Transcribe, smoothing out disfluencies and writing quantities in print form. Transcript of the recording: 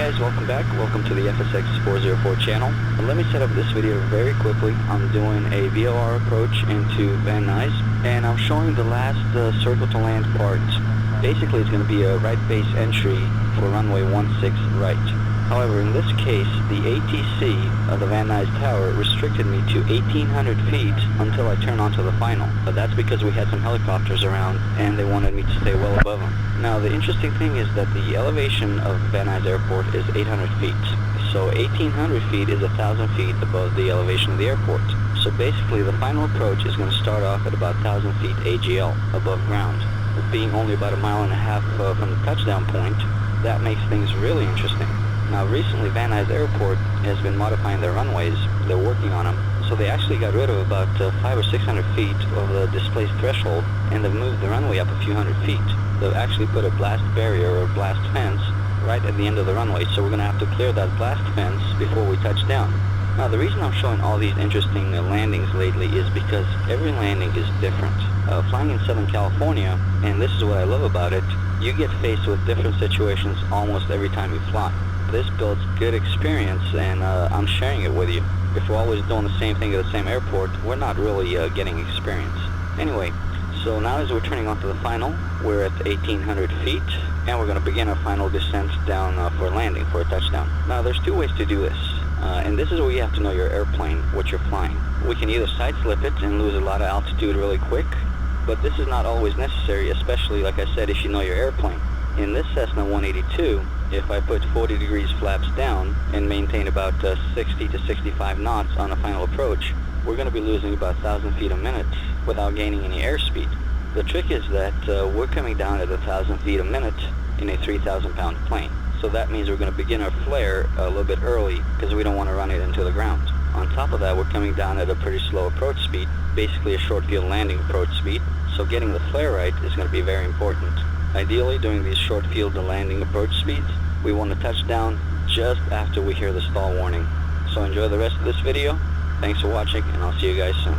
guys, welcome back. Welcome to the FSX 404 channel. And let me set up this video very quickly. I'm doing a VOR approach into Van Nuys, and I'm showing the last circle to land part. Basically, it's going to be a right base entry for runway 16 right. However, in this case, the ATC of the Van Nuys Tower restricted me to 1,800 feet until I turn onto the final. That's because we had some helicopters around and they wanted me to stay well above them. Now, the interesting thing is that the elevation of Van Nuys Airport is 800 feet. So 1,800 feet is 1,000 feet above the elevation of the airport. So basically, the final approach is going to start off at about 1,000 feet AGL above ground. Being only about 1.5 miles from the touchdown point, that makes things really interesting. Now, recently Van Nuys Airport has been modifying their runways. They're working on them. So they actually got rid of about 500 or 600 feet of the displaced threshold, and they've moved the runway up a few hundred feet. They've actually put a blast barrier or blast fence right at the end of the runway, so we're going to have to clear that blast fence before we touch down. Now, the reason I'm showing all these interesting landings lately is because every landing is different. Flying in Southern California, and this is what I love about it, you get faced with different situations almost every time you fly. This builds good experience, and I'm sharing it with you. If we're always doing the same thing at the same airport, we're not really getting experience. Anyway, so now as we're turning onto the final, we're at 1,800 feet, and we're going to begin our final descent down for landing, for a touchdown. Now, there's two ways to do this, and this is where you have to know your airplane, what you're flying. We can either side slip it and lose a lot of altitude really quick, but this is not always necessary, especially, like I said, if you know your airplane. In this Cessna 182, if I put 40 degrees flaps down and maintain about 60 to 65 knots on a final approach, we're going to be losing about 1,000 feet a minute without gaining any airspeed. The trick is that we're coming down at 1,000 feet a minute in a 3,000-pound plane. So that means we're going to begin our flare a little bit early because we don't want to run it into the ground. On top of that, we're coming down at a pretty slow approach speed, basically a short field landing approach speed. So getting the flare right is going to be very important. Ideally, during these short field landing approach speeds, we want to touch down just after we hear the stall warning. So enjoy the rest of this video. Thanks for watching, and I'll see you guys soon.